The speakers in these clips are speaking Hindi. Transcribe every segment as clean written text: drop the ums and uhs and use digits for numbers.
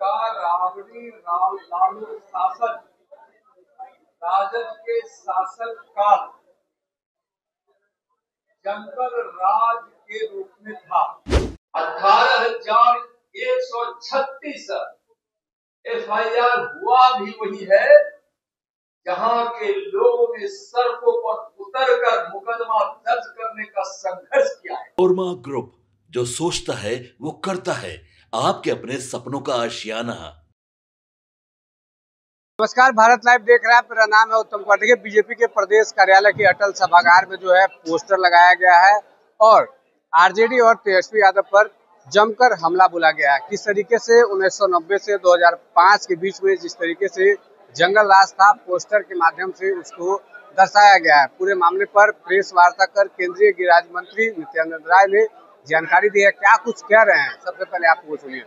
का राबड़ी लालू शासन, राजद के शासन काल जंगल राज के रूप में था। 18,136 FIR हुआ भी वही है जहां के लोगों ने सड़कों पर उतरकर मुकदमा दर्ज करने का संघर्ष किया है। ओरमा ग्रुप, जो सोचता है वो करता है, आपके अपने सपनों का आशियाना। नमस्कार, भारत लाइव देख रहा है। मेरा नाम है उत्तम पाठक। बीजेपी के प्रदेश कार्यालय के अटल सभागार में जो है पोस्टर लगाया गया है और आरजेडी और तेजस्वी यादव पर जमकर हमला बोला गया है। किस तरीके से 1990 से 2005 के बीच में जिस तरीके से जंगल राज था, पोस्टर के माध्यम से उसको दर्शाया गया है। पूरे मामले पर प्रेस वार्ता कर केंद्रीय गृह राज्य मंत्री नित्यानंद राय ने जानकारी दी है। क्या कुछ कह रहे हैं, सबसे पहले आपको सुनिए।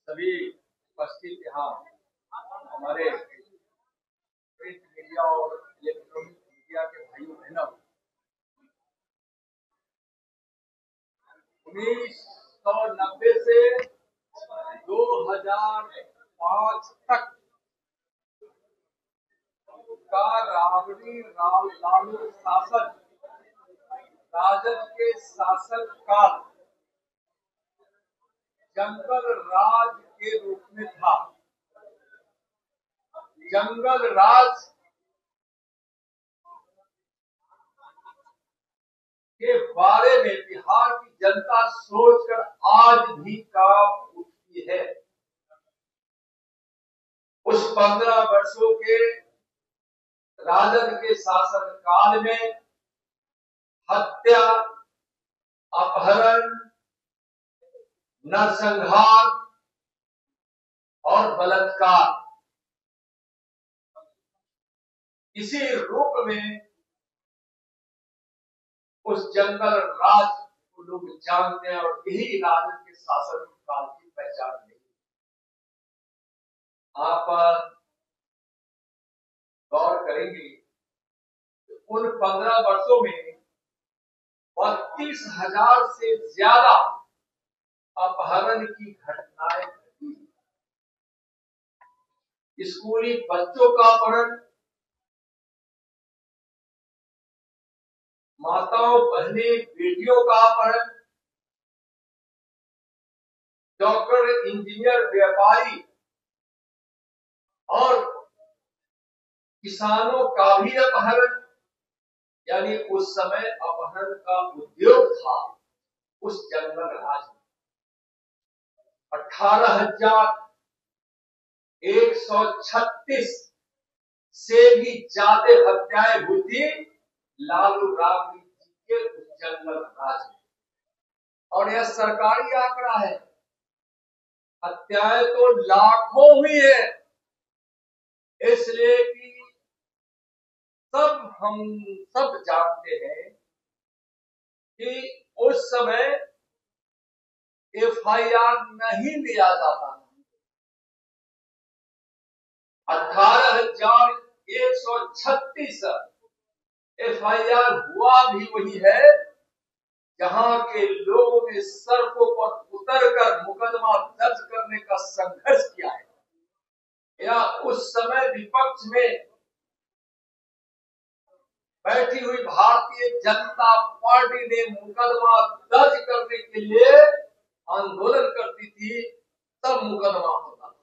सभी उपस्थित यहाँ हमारे प्रिंट मीडिया और इलेक्ट्रॉनिक मीडिया के भाइयों बहनों, 1990 से 2005 तक का राबड़ी लालू शासन, राजद के शासन काल जंगल राज के रूप में था। जंगल राज के बारे में बिहार की जनता सोचकर आज भी कांप उठती है। उस 15 वर्षों के राजद के शासन काल में हत्या, अपहरण, नरसंहार और बलात्कार, इसी रूप में उस जंगल राज को लोग जानते हैं और यही राजद के शासन काल की पहचान है। आप गौर करेंगे उन 15 वर्षों में 32,000 से ज्यादा अपहरण की घटनाएं घटी। स्कूली बच्चों का अपहरण, माताओं, बहनें, बेटियों का अपहरण, डॉक्टर, इंजीनियर, व्यापारी और किसानों का भी अपहरण। यानी उस समय अपहरण का उद्योग था उस जंगल राज में। 18,136 से भी ज्यादा हत्याएं हुई थी लालू राबड़ी जी के उस जंगल राज में। और यह सरकारी आंकड़ा है। हत्याएं तो लाखों हुई है, इसलिए कि हम सब जानते हैं कि उस समय FIR नहीं लिया जाता। 18,136 FIR हुआ भी वही है जहां के लोगों ने सड़कों पर उतरकर मुकदमा दर्ज करने का संघर्ष किया है। या उस समय विपक्ष में बैठी हुई भारतीय जनता पार्टी ने मुकदमा दर्ज करने के लिए आंदोलन करती थी, तब मुकदमा होता था।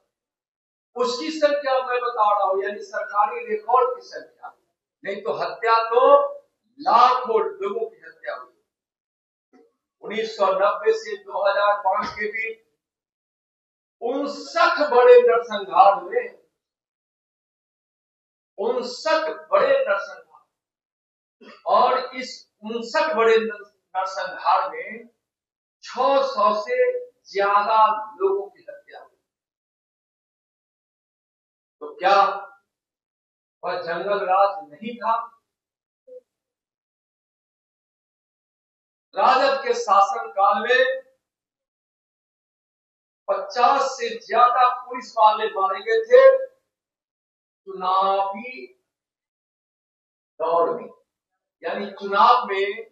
उसकी संख्या मैं बता रहा हूं, यानी सरकारी रिकॉर्ड की संख्या। नहीं तो हत्या तो लाखों लोगों की हत्या हुई। 1990 से 2005 के बीच 59 बड़े नरसंहार हुए। 59 बड़े नरसंहार, और इस 59 बड़े नरसंहार में 600 से ज्यादा लोगों की हत्या हुई। तो क्या वह जंगल राज नहीं था? राजद के शासन काल में 50 से ज्यादा पुलिस वाले मारे गए थे चुनावी दौर में। यानी चुनाव में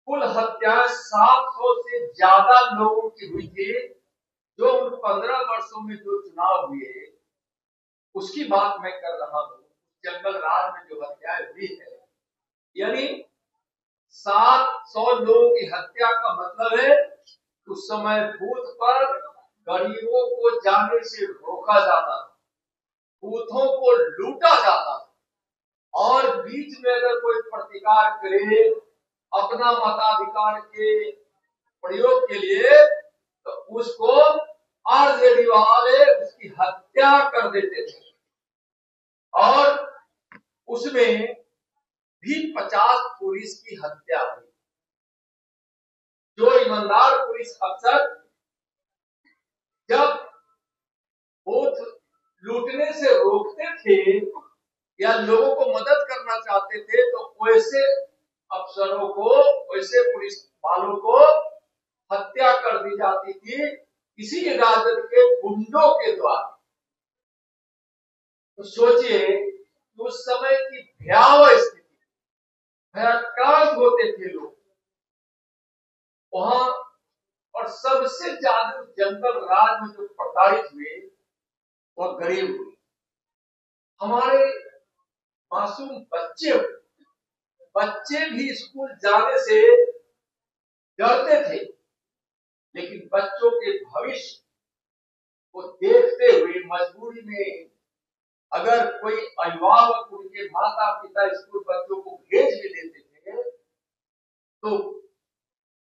कुल हत्याएं 700 से ज्यादा लोगों की हुई थी। जो उन 15 वर्षों में जो चुनाव हुए उसकी बात मैं कर रहा हूँ। जंगल राज में जो हत्याएं हुई है, यानी 700 लोगों की हत्या का मतलब है उस समय बूथ पर गरीबों को जाने से रोका जाता था, बूथों को लूटा जाता था, और बीच में अगर कोई प्रतिकार करे अपना मताधिकार के प्रयोग के लिए तो उसको आरजेडी वाले उसकी हत्या कर देते थे। और उसमें भी 50 पुलिस की हत्या हुई। जो ईमानदार पुलिस अफसर जब बूथ लूटने से रोकते थे या लोगों को मदद करना चाहते थे तो वैसे अफसरों को, वैसे पुलिस वालों को हत्या कर दी जाती थी किसी राजद के गुंडों के द्वारा। तो सोचिए उस समय की भयावह स्थिति, भयाक्रांत होते थे लोग वहां। और सबसे ज्यादा जंगल राज में जो प्रताड़ित हुए वह गरीब हुए, हमारे मासूम बच्चे भी स्कूल जाने से डरते थे, लेकिन बच्चों के भविष्य को देखते हुए मजबूरी में अगर कोई अभिभावक उनके माता पिता स्कूल बच्चों को भेज भी देते थे तो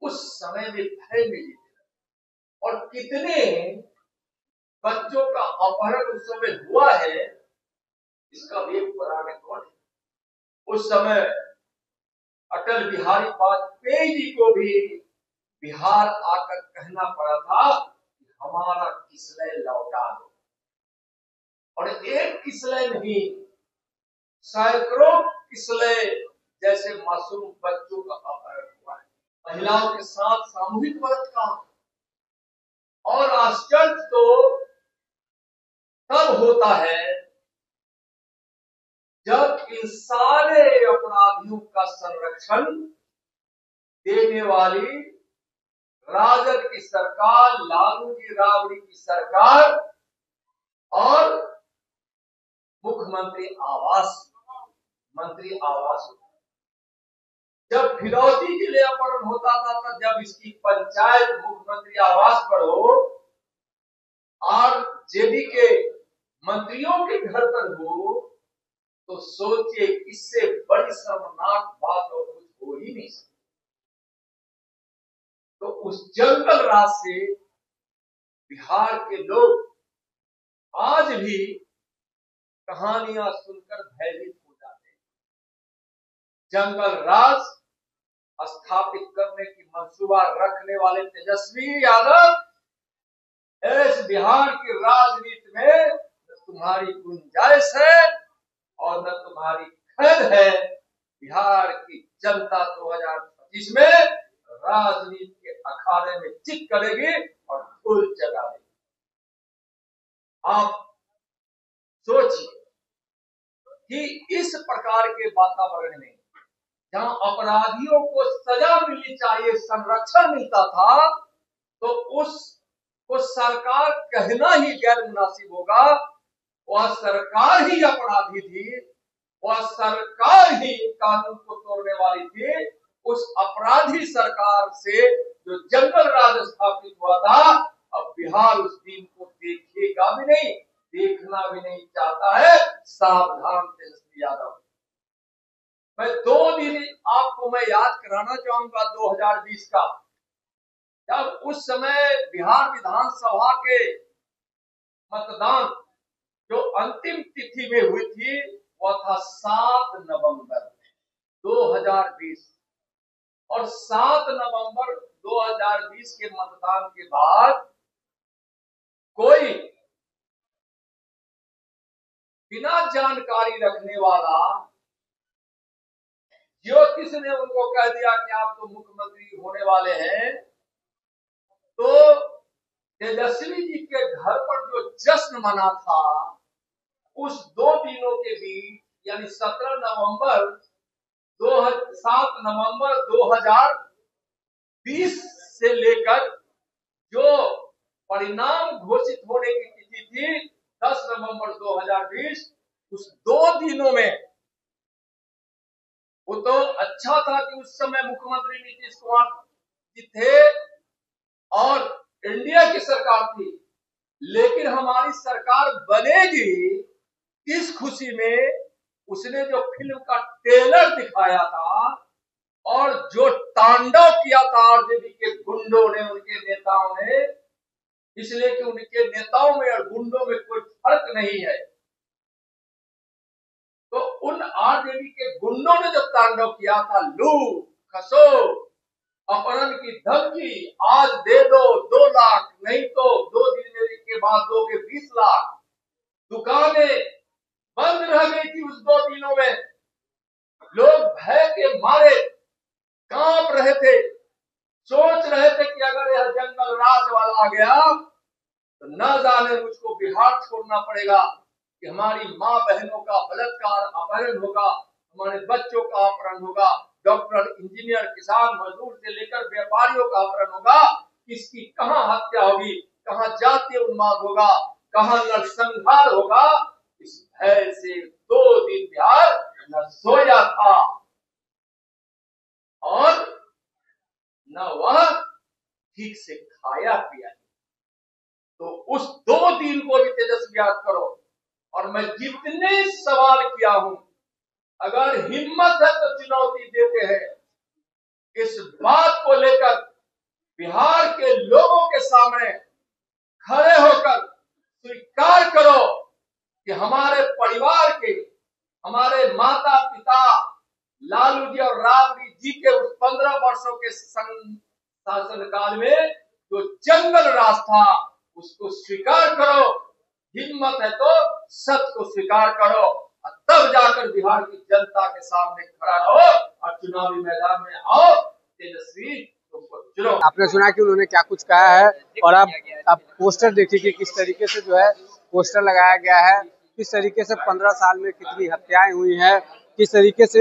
उस समय में भय में जीते। और कितने बच्चों का अपहरण उस समय हुआ है इसका भी एक बड़ा रिकॉर्ड है। उस समय अटल बिहारी वाजपेयी जी को भी बिहार आकर कहना पड़ा था कि हमारा किसलय लौटा दो। और एक किसलय नहीं, सैकड़ों किसलय जैसे मासूम बच्चों का अपहरण हुआ है। महिलाओं के साथ सामूहिक बलात्कार। और आश्चर्य तो तब होता है जब इन सारे अपराधियों का संरक्षण देने वाली राजद की सरकार, लालू जी राबड़ी की सरकार और मुख्यमंत्री आवास मंत्री आवास, जब फिरौती के लिए अपहरण होता था तब जब इसकी पंचायत मुख्यमंत्री आवास पर हो और जेडी के मंत्रियों के घर पर हो तो सोचिए इससे बड़ी शर्मनाक बात और कुछ हो ही नहीं सकती। तो उस जंगल राज से बिहार के लोग आज भी कहानियां सुनकर भयभीत हो जाते हैं। जंगल राज स्थापित करने की मंसूबा रखने वाले तेजस्वी यादव इस बिहार की राजनीति में न तुम्हारी गुंजाइश है और न तुम्हारी खैर है। बिहार की जनता 2025 में राजनीति के अखाड़े में चित करेगी और फूल जगा देगी। आप सोचिए कि इस प्रकार के वातावरण में जहां अपराधियों को सजा मिलनी चाहिए, संरक्षण मिलता था, तो उसको सरकार कहना ही गैर मुनासिब होगा। वह सरकार ही अपराधी थी, वह सरकार ही कानून को तोड़ने वाली थी। उस अपराधी सरकार से जो जंगल राज स्थापित हुआ था, अब बिहार उस दिन को देखेगा भी नहीं, देखना भी नहीं चाहता है। सावधान तेजस्वी यादव। मैं 2 दिन आपको मैं याद कराना चाहूंगा 2020 का, जब उस समय बिहार विधानसभा के मतदान जो अंतिम तिथि में हुई थी वह था 7 नवंबर 2020। और 7 नवंबर 2020 के मतदान के बाद कोई बिना जानकारी रखने वाला ज्योतिष ने उनको कह दिया कि आप तो मुख्यमंत्री होने वाले हैं। तो तेजस्वी जी के घर पर जो जश्न मना था उस 2 दिनों के बीच यानी 7 नवंबर 2020 20 से लेकर जो परिणाम घोषित होने की तिथि थी 10 नवंबर 2020, उस 2 दिनों में वो तो अच्छा था कि उस समय मुख्यमंत्री नीतीश कुमार जी थे और इंडिया की सरकार थी, लेकिन हमारी सरकार बनेगी इस खुशी में उसने जो फिल्म का ट्रेलर दिखाया था और जो तांडव किया था आरजेडी के गुंडों ने, उनके नेताओं ने, इसलिए कि उनके नेताओं में और गुंडों में कोई फर्क नहीं है, तो उन आरजेडी के गुंडों ने जो तांडव किया था, लूट खसो अपहरण की धमकी, आज दे दो 2 लाख, नहीं तो 2 दिन के बाद दोगे 20 लाख, दुकानें बंद रह गई थी उस 2 दिनों में, लोग भय के मारे कांप रहे थे, सोच रहे थे कि अगर यह जंगल राज वाला आ गया तो न जाने मुझको बिहार छोड़ना पड़ेगा कि हमारी माँ बहनों का बलात्कार अपहरण होगा, हमारे बच्चों का अपहरण होगा, डॉक्टर, इंजीनियर, किसान, मजदूर से लेकर व्यापारियों का अपहरण होगा, किसकी कहां हत्या होगी, कहां जातीय उन्माद होगा, कहां नरसंहार होगा। इस भय से 2 दिन बिहार न सोया था और न वह ठीक से खाया पिया। तो उस 2 दिन को भी तेजस्वी याद करो। और मैं जितने सवाल किया हूं, अगर हिम्मत है तो चुनौती देते हैं, इस बात को लेकर बिहार के लोगों के सामने खड़े होकर स्वीकार करो कि हमारे परिवार के, हमारे माता पिता लालू जी और राबड़ी जी के उस 15 वर्षों के शासनकाल में जो जंगल राज था, उसको स्वीकार करो। हिम्मत है तो सत्य को स्वीकार करो और तब जाकर बिहार की जनता के सामने खड़ा रहो और चुनावी मैदान में आओ। तेजस्वी तुमको चुनो। आपने सुना कि उन्होंने क्या कुछ कहा है, और अब पोस्टर देखिए कि किस तरीके से जो है पोस्टर लगाया गया है, किस तरीके से 15 साल में कितनी हत्याएं हुई हैं, किस तरीके से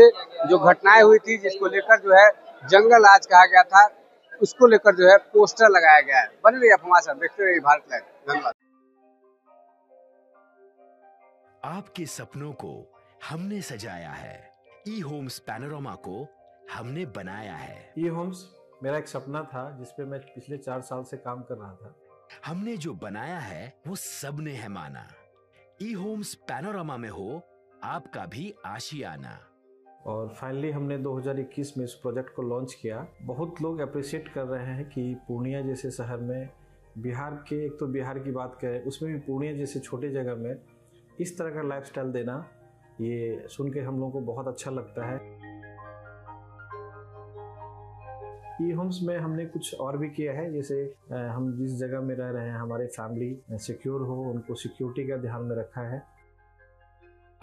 जो घटनाएं हुई थी जिसको लेकर जो है जंगल राज कहा गया था, उसको लेकर जो है पोस्टर लगाया गया है। बने रहिए आप हमारे साथ, देखते रहिए भारत लाइव। धन्यवाद। आपके सपनों को हमने सजाया है, ई होम्स पैनोरमा को हमने बनाया है। ई होम्स मेरा एक सपना था जिसपे मैं पिछले 4 साल से काम कर रहा था। हमने जो बनाया है वो सबने है माना। ई होम्स पैनोरमा में हो आपका भी आशियाना। और फाइनली हमने 2021 में इस प्रोजेक्ट को लॉन्च किया। बहुत लोग अप्रिशिएट कर रहे हैं कि पूर्णिया जैसे शहर में, बिहार के, एक तो बिहार की बात करें उसमें भी पूर्णिया जैसे छोटे जगह में इस तरह का लाइफस्टाइल देना, ये सुन के हम लोगों को बहुत अच्छा लगता है। ई होम्स में हमने कुछ और भी किया है, जैसे हम जिस जगह में रह रहे हैं हमारे फैमिली सिक्योर हो, उनको सिक्योरिटी का ध्यान में रखा है।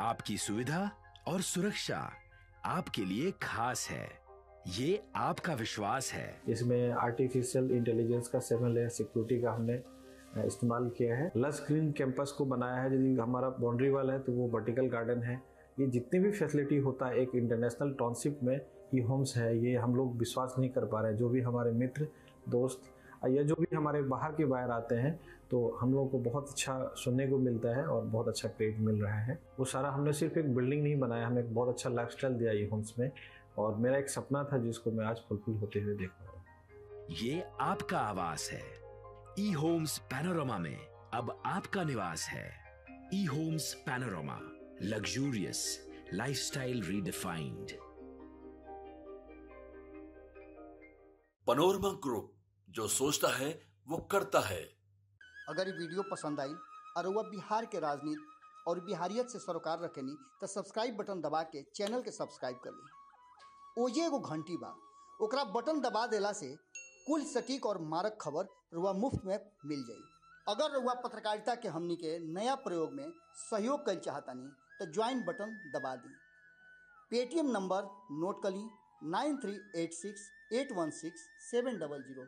आपकी सुविधा और सुरक्षा आपके लिए खास है, ये आपका विश्वास है। इसमें आर्टिफिशियल इंटेलिजेंस का 7 लेयर सिक्योरिटी का हमने इस्तेमाल किया है। लस ग्रीन कैंपस को बनाया है, यदि हमारा बाउंड्री वाल है तो वो वर्टिकल गार्डन है। ये जितनी भी फैसिलिटी होता है एक इंटरनेशनल टाउनशिप में ई होम्स है, ये हम लोग विश्वास नहीं कर पा रहे हैं। जो भी हमारे मित्र दोस्त या जो भी हमारे बाहर के बाहर आते हैं तो हम लोगों को बहुत अच्छा सुनने को मिलता है और बहुत अच्छा क्रेडिट मिल रहा है। वो सारा हमने सिर्फ एक बिल्डिंग नहीं बनाया, हमें एक बहुत अच्छा लाइफस्टाइल दिया ई होम्स में, और मेरा एक सपना था जिसको मैं आज फुलफिल होते हुए देख रहा हूँ। ये आपका आवास है। ई होम्स पैनोरमा में अब आपका निवास है। E homes Panorama, luxurious lifestyle redefined. Panorama group, जो सोचता है वो करता है। अगर ये वीडियो पसंद आई और वह बिहार के राजनीति और बिहारियत से सरोकार रखेनी तो सब्सक्राइब बटन दबा के चैनल के सब्सक्राइब कर ली। ओजे एगो घंटी बा, ओकरा बटन दबा देला से कुल सटीक और मारक खबर रुआ मुफ्त में मिल जाई। अगर रुआ पत्रकारिता के हमनी के नया प्रयोग में सहयोग कर चाहतानी तो ज्वाइन बटन दबा दी। पेटीएम नंबर नोट कर ली 9386816700।